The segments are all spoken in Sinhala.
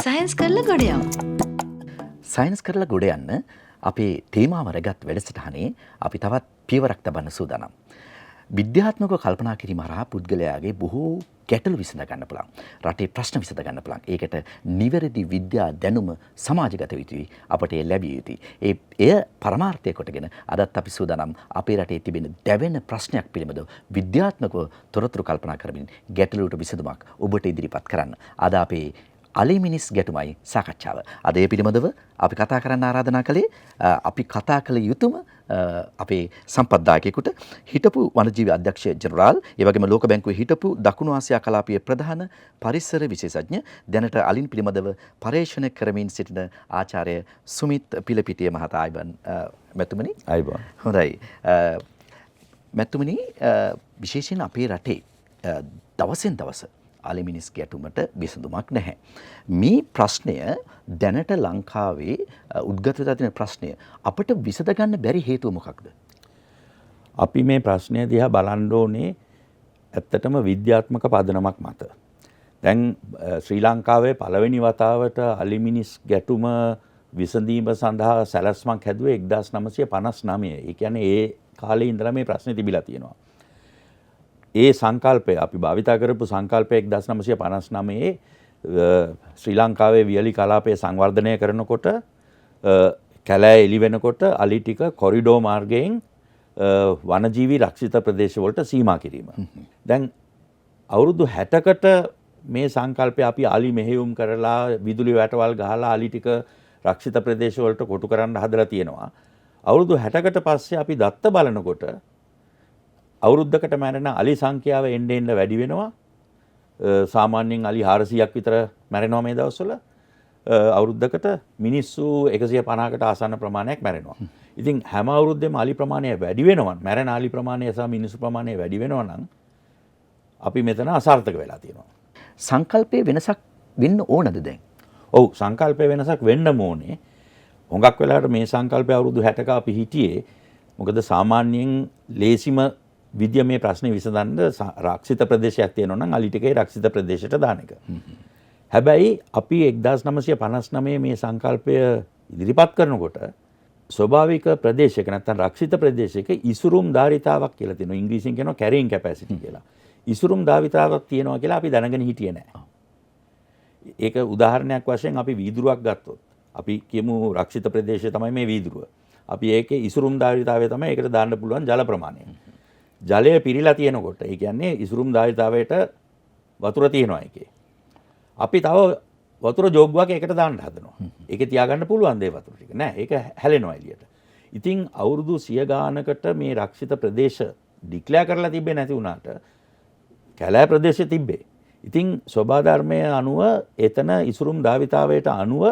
සයන්ස් කරලා ගොඩ යමු. සයන්ස් කරලා ගොඩ යන්න අපේ තේමාව රැගත් වැඩසටහනේ අපි තවත් පියවරක් තබන්න සූදානම්. විද්‍යාත්මකව කල්පනා කිරීම හරහා පුද්ගලයාගේ බොහෝ ගැටලු විසඳ ගන්න පුළුවන්. රටේ ප්‍රශ්න විසඳ ගන්න පුළුවන්. ඒකට නිවැරදි විද්‍යා දැනුම සමාජගත යුතුයි. අපට ඒ ලැබිය යුතුයි. එය පරමාර්ථය කොටගෙන අදත් අපි සූදානම් අපේ රටේ තිබෙන දැවෙන ප්‍රශ්නයක් පිළිබඳව විද්‍යාත්මකව තොරතුරු කල්පනා කරමින් ගැටලුවට විසඳුමක් ඔබට ඉදිරිපත් කරන්න. අද අපේ අලිමිනිස් ගැටුමයි සාකච්ඡාව. අද ඒ පිළිබඳව අපි කතා කරන්න ආරාධනා කළේ අපි කතා කළ යුතුම අපේ සම්පත්දායකයෙකුට හිටපු වනජීවි අධ්‍යක්ෂ ජෙනරාල් ඒ වගේම ලෝක බැංකුවේ හිටපු දකුණු ආසියා කලාපයේ ප්‍රධාන පරිසර විශේෂඥ දැනට අලින් පිළිබඳව පර්යේෂණ කරමින් සිටින ආචාර්ය සුමිත් පිලපිටිය මහතා අයබන් මැතිතුමනි. අයබන්. හොඳයි. මැතිතුමනි විශේෂයෙන් අපේ රටේ දවසෙන් දවස අලිමිනිස් ගැටුමට විසඳුමක් නැහැ. මේ ප්‍රශ්නය දැනට ලංකාවේ උද්ගත වෙලා තියෙන ප්‍රශ්නය අපිට විසඳ ගන්න බැරි හේතුව මොකක්ද? අපි මේ ප්‍රශ්නය දිහා බලන්න ඕනේ ඇත්තටම විද්‍යාත්මක පදනමක් මත. දැන් ශ්‍රී ලංකාවේ පළවෙනි වතාවට අලිමිනිස් ගැටුම විසඳීම සඳහා සැලැස්මක් හැදුවේ 1959. ඒ කියන්නේ ඒ කාලේ ඉඳලා මේ ප්‍රශ්නේ තිබිලා තියෙනවා. ඒ සංකල්පය අපි භාවිතා කරපු සංකල්පය 1959 ශ්‍රී ලංකාවේ වියලි කලාපය සංවර්ධනය කරනකොට කැලෑ එලි වෙනකොට අලි ටික කොරිඩෝ මාර්ගයෙන් වනජීවි රක්ෂිත ප්‍රදේශ වලට සීමා කිරීම. දැන් අවුරුදු 60කට මේ සංකල්පය අපි අලි මෙහෙයුම් කරලා විදුලි වැටවල් ගහලා අලි ටික රක්ෂිත ප්‍රදේශ වලට කොටු කරන්න හදලා තියෙනවා. අවුරුදු 60කට පස්සේ අපි දත්ත බලනකොට අවුරුද්දකට මැරෙන අලි සංඛ්‍යාව එන්න එන්න වැඩි වෙනවා. සාමාන්‍යයෙන් අලි 400ක් විතර මැරෙනවා මේ දවස්වල. අවුරුද්දකට මිනිස්සු 150කට ආසන්න ප්‍රමාණයක් මැරෙනවා. ඉතින් හැම අවුරුද්දෙම අලි ප්‍රමාණය වැඩි වෙනවා. මැරෙන අලි ප්‍රමාණය සහ මිනිස්සු ප්‍රමාණය වැඩි වෙනවා නම් අපි මෙතන අසාර්ථක වෙලා තියෙනවා. සංකල්පයේ වෙනසක් වෙන්න ඕනද දැන්? ඔව් සංකල්පයේ වෙනසක් වෙන්න ඕනේ. හුඟක් වෙලාවට මේ සංකල්පය අවුරුදු 60ක අපි හිටියේ. මොකද සාමාන්‍යයෙන් ලේසිම විද්‍ය මේ ප්‍රශ්නේ විසඳන්න රක්ෂිත ප්‍රදේශයක් තියෙනවා නම් අලි ටිකේ රක්ෂිත ප්‍රදේශයට දාන එක. හැබැයි අපි 1959 මේ සංකල්පය ඉදිරිපත් කරනකොට ස්වභාවික ප්‍රදේශයක නැත්නම් රක්ෂිත ප්‍රදේශයක ඉසුරුම් ධාරිතාවක් කියලා තියෙනවා. ඉංග්‍රීසියෙන් කියනවා කැරියින් කැපැසිටි කියලා. ඉසුරුම් ධාරිතාවක් තියෙනවා කියලා අපි දැනගෙන හිටියේ නැහැ. ඒක උදාහරණයක් වශයෙන් අපි වීදුරුවක් ගත්තොත් අපි කියමු රක්ෂිත ප්‍රදේශය තමයි මේ වීදුරුව. අපි ඒකේ ඉසුරුම් ධාරිතාවය තමයි ඒකට දාන්න පුළුවන් ජල ප්‍රමාණය. ජලය පිරීලා තියෙනකොට ඒ කියන්නේ ඉසුරුම් ධාරිතාවයට වතුර තියෙනවා එකේ. අපි තව වතුර ජෝග්ගුවක් ඒකට දාන්න හදනවා. ඒකේ තියාගන්න පුළුවන් දේ වතුර ටික නෑ. ඒක හැලෙනවා එළියට. ඉතින් අවුරුදු 100 ගානකට මේ රක්ෂිත ප්‍රදේශ ඩික්ලෙයාර් කරලා තිබ්බේ නැති වුණාට කැලෑ ප්‍රදේශෙ තිබ්බේ. ඉතින් ස්වභාව ධර්මයේ අනුව එතන ඉසුරුම් ධාරිතාවයට අනුව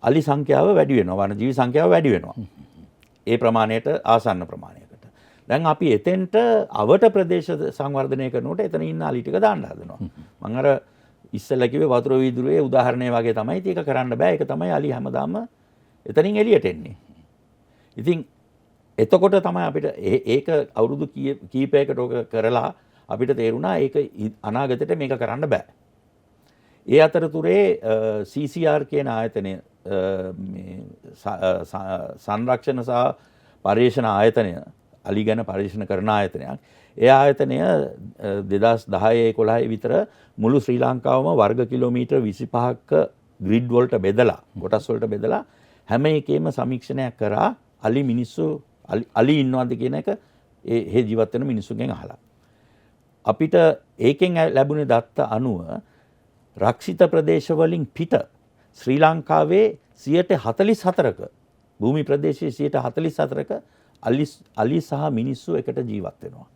අලි සංඛ්‍යාව වැඩි වෙනවා. වනජීවි සංඛ්‍යාව වැඩි වෙනවා. ඒ ප්‍රමාණයට ආසන්න ප්‍රමාණයකට. දැන් අපි එතෙන්ට අවට ප්‍රදේශ සංවර්ධනය කරනකොට එතන ඉන්න අලි ටික දාන්න හදනවා. මම අර ඉස්සෙල්ලා කිව්වේ වතුර වීදුරුවේ උදාහරණය වගේ තමයි. ඒක කරන්න බෑ. ඒක තමයි අලි හැමදාම එතනින් එළියට එන්නේ. ඉතින් එතකොට තමයි අපිට ඒක අවුරුදු කීපයකට කරලා අපිට තේරුණා ඒක අනාගතයට මේක කරන්න බෑ. ඒ අතරතුරේ CCR කියන ආයතනය මේ සංරක්ෂණ සහ පර්යේෂණ ආයතනය අලි ගැන පරීක්ෂණ කරන ආයතනයක්. ඒ ආයතනය 2010-11 විතර මුළු ශ්‍රී ලංකාවම වර්ග කිලෝමීටර් 25ක ග්‍රිඩ් වලට බෙදලා කොටස් වලට බෙදලා හැම එකේම සමීක්ෂණයක් කරා අලි මිනිස්සු අලි ඉන්නවද කියන එක ඒ ජීවත් වෙන මිනිස්සුන්ගෙන් අහලා. අපිට ඒකෙන් ලැබුණේ දත්ත අනුව රක්ෂිත ප්‍රදේශ වලින් පිට ශ්‍රී ලංකාවේ 44%ක භූමි ප්‍රදේශයේ 44%ක අලි සහ මිනිස්සු එකට ජීවත් වෙනවා.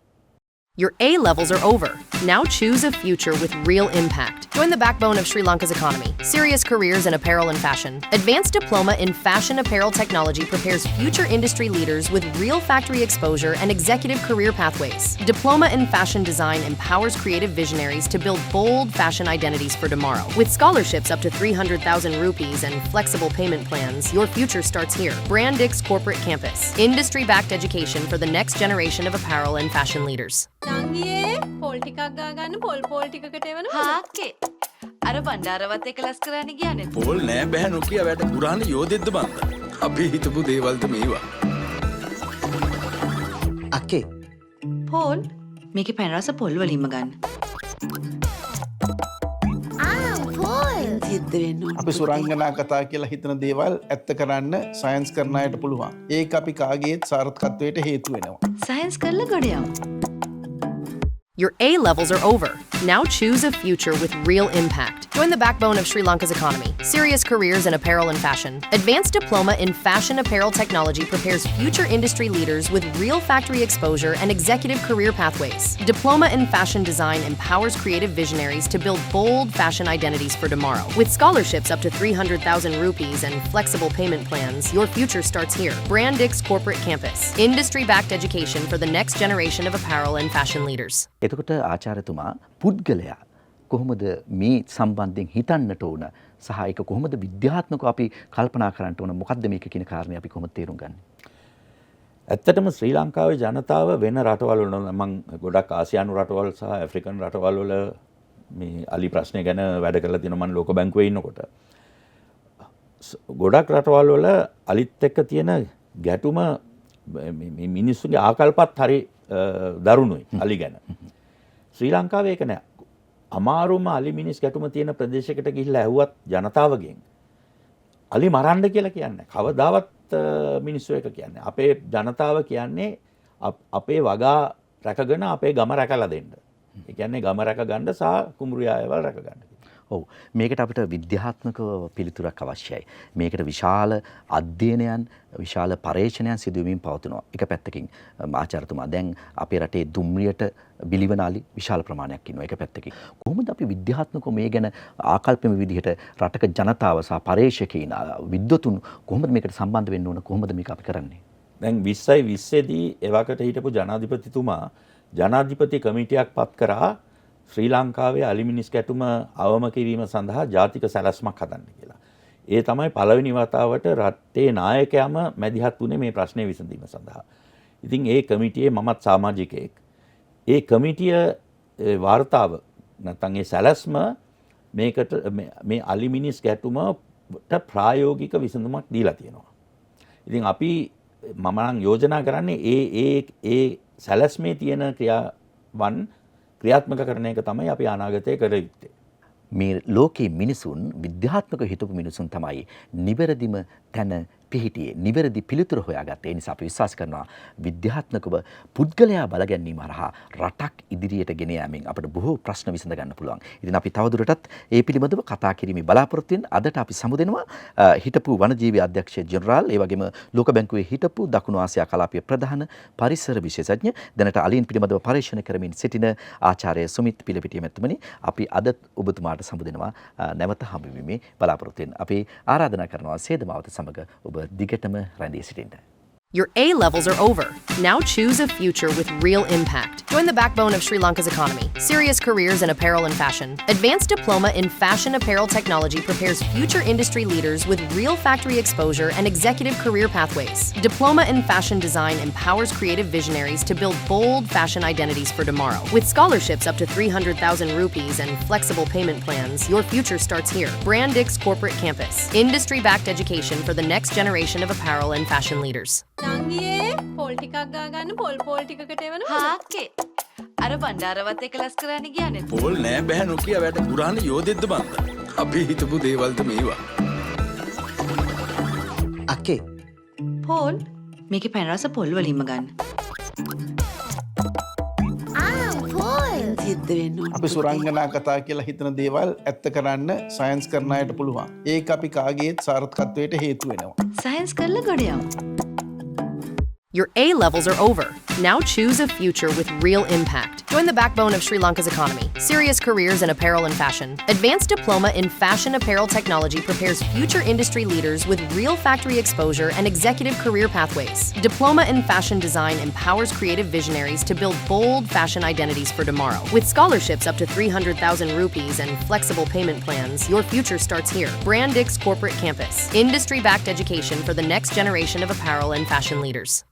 Your A levels are over. Now choose a future with real impact. Join the backbone of Sri Lanka's economy. Serious careers in apparel and fashion. Advanced Diploma in Fashion Apparel Technology prepares future industry leaders with real factory exposure and executive career pathways. Diploma in Fashion Design empowers creative visionaries to build bold fashion identities for tomorrow. With scholarships up to 300,000 rupees and flexible payment plans, your future starts here. Brandix Corporate Campus. Industry-backed education for the next generation of apparel and fashion leaders. නංගියේ පොල් පොල් ටිකක් ගා ගන්න පොල් ටිකකට එවනවා. හාක්කේ අර බණ්ඩාරවත් එක ලස් කරන්න ගියානේ. පෝල් නෑ බෑ නොකිය වැඩ පුරාණ යෝධෙද්ද බන්ද. අපි හිතපු දේවල්ද මේවා. අක්කේ පෝල් මේකේ පැන් රස පොල් වලින්ම ගන්න. සිද්ධ වෙන්න ඕන. අපි සුරංගනා කතා කියලා හිතන දේවල් ඇත්ත කරන්න සයන්ස් කරන අයට පුළුවන්. ඒක අපි කාගේත් සාර්ථකත්වයට හේතු වෙනවා. සයන්ස් කරලා ගොඩ යමු. Your A levels are over. Now choose a future with real impact. Join the backbone of Sri Lanka's economy. Serious Careers in Apparel and Fashion. Advanced Diploma in Fashion Apparel Technology prepares future industry leaders with real factory exposure and executive career pathways. Diploma in Fashion Design empowers creative visionaries to build bold fashion identities for tomorrow. With scholarships up to 300,000 rupees and flexible payment plans, your future starts here. Brandix Corporate Campus. Industry-backed education for the next generation of apparel and fashion leaders. එතකොට ආචාර්යතුමා පුද්ගලයා කොහොමද මේ සම්බන්ධයෙන් හිතන්නට ඕන සහ ඒක කොහොමද විද්‍යාත්මකව අපි කල්පනා කරන්න ඕන මොකක්ද මේක කියන කාරණේ අපි කොහොමද තේරුම් ගන්නේ? ඇත්තටම ශ්‍රී ලංකාවේ ජනතාව වෙන රටවල් වල මම ගොඩක් ආසියානු රටවල් සහ ඇෆ්‍රිකන් රටවල් වල මේ අලි ප්‍රශ්නය ගැන වැඩ කරලා තියෙනවා මම ලෝක බැංකුවේ ඉන්නකොට. ගොඩක් රටවල් වල අලිත් එක්ක තියෙන ගැටුම මේ මිනිස්සුගේ ආකල්පත් හරි දරුණුයි අලි ගැන. ශ්‍රී ලංකාවේ ඒක නෑ. අමාරුම අලි මිනිස් ගැටුම තියෙන ප්‍රදේශයකට ගිහිල්ලා ඇහුවත් ජනතාවගෙන් අලි මරන්න කියලා කියන්නේ කවදාවත් මිනිස්සු එක කියන්නේ. අපේ ජනතාව කියන්නේ අපේ වගා රැකගෙන අපේ ගම රැකලා දෙන්න. ඒ කියන්නේ ගම රැක ගන්න සහ කුඹුරු යායවල් රැක ගන්න. ඔව් මේකට අපිට විද්‍යාත්මකව පිළිතුරක් අවශ්‍යයි. මේකට විශාල අධ්‍යයනයන් විශාල පරීක්ෂණයන් සිදු වෙමින් පවතිනවා. එක පැත්තකින් ආචාර්යතුමා දැන් අපේ රටේ දුම්රියට බිලිවන අලි විශාල ප්‍රමාණයක් ඉන්නවා. එක පැත්තකින් කොහොමද අපි විද්‍යාත්මකව මේ ගැන ආකල්පම විදිහට රටක ජනතාව සහ පරීක්ෂකයින් විද්වතුන් කොහොමද මේකට සම්බන්ධ වෙන්න ඕන කොහොමද මේක අපි කරන්නේ? දැන් 2020 දී එවකට හිටපු ජනාධිපතිතුමා ජනාධිපති කමිටියක් පත් කරා ශ්‍රී ලංකාවේ අලි මිනිස් ගැටුම අවම කිරීම සඳහා ජාතික සැලැස්මක් හදන්න කියලා. ඒ තමයි පළවෙනි වතාවට රටේ නායකයම මැදිහත් වුණේ මේ ප්‍රශ්නේ විසඳීම සඳහා. ඉතින් ඒ කමිටියේ මමත් සමාජිකයෙක්. ඒ කමිටිය වාර්තාව නැත්නම් ඒ සැලැස්ම මේකට මේ අලි මිනිස් ගැටුමට ප්‍රායෝගික විසඳුමක් දීලා තියෙනවා. ඉතින් අපි මම නම් යෝජනා කරන්නේ ඒ සැලැස්මේ තියෙන ක්‍රියාවන් ක්‍රියාත්මක කරන එක තමයි අපි අනාගතයේ කර යුත්තේ. මේ ලෝකයේ මිනිසුන් විද්‍යාත්මක හිතපු මිනිසුන් තමයි නිවැරදිම තැන පිහිටියේ නිවැරදි පිළිතුර හොයාගත්තේ. ඒ නිසා අපි විශ්වාස කරනවා විද්‍යාත්මකව පුද්ගලයා බලගැනීම හරහා රටක් ඉදිරියට ගෙන යාමෙන් අපට බොහෝ ප්‍රශ්න විසඳ ගන්න පුළුවන්. ඉතින් අපි තවදුරටත් ඒ පිළිබඳව කතා කිරීමේ බලාපොරොත්තුෙන් අදට අපි සමුදෙනවා හිටපු වනජීවි අධ්‍යක්ෂ ජෙනරාල් ඒ වගේම ලෝක බැංකුවේ හිටපු දකුණු ආසියා කලාපීය ප්‍රධාන පරිසර විශේෂඥ දැනට අලීන් පිළිබඳව පරීක්ෂණ කරමින් සිටින ආචාර්ය සුමිත් පිළපිටිය මැතිතුමනි අපි අද ඔබතුමාට සමුදෙනවා නැවත හමුවීමේ බලාපොරොත්තුෙන් අපි ආරාධනා කරනවා සේදමාවත සමග ඔබ දිගටම රැඳී සිටින්න. Your A levels are over. Now choose a future with real impact. Join the backbone of Sri Lanka's economy. Serious Careers in Apparel and Fashion. Advanced Diploma in Fashion Apparel Technology prepares future industry leaders with real factory exposure and executive career pathways. Diploma in Fashion Design empowers creative visionaries to build bold fashion identities for tomorrow. With scholarships up to 300,000 rupees and flexible payment plans, your future starts here. Brandix Corporate Campus. Industry-backed education for the next generation of apparel and fashion leaders. නංගියේ පොල් ටිකක් ගා ගන්න පොල් ටිකකට එවනවා. හාක්කේ අර බණ්ඩාරවත් එක ලස් කරන්න ගියානේ. පෝල් නෑ බෑ නොකිය වැඩ පුරාණ යෝධෙද්ද බන්ද. අපි හිතපු දේවල්ද මේවා. අක්කේ පෝල් මේකේ පැන් රස පොල් වලින්ම ගන්න. සිද්ධ වෙන්න ඕන. අපි සුරංගනා කතා කියලා හිතන දේවල් ඇත්ත කරන්න සයන්ස් කරන අයට පුළුවන්. ඒක අපි කාගේත් සාර්ථකත්වයට හේතු වෙනවා. සයන්ස් කරලා ගොඩ යමු. Your A levels are over. Now choose a future with real impact. Join the backbone of Sri Lanka's economy. Serious Careers in Apparel and Fashion. Advanced Diploma in Fashion Apparel Technology prepares future industry leaders with real factory exposure and executive career pathways. Diploma in Fashion Design empowers creative visionaries to build bold fashion identities for tomorrow. With scholarships up to 300,000 rupees and flexible payment plans, your future starts here. Brandix Corporate Campus. Industry-backed education for the next generation of apparel and fashion leaders.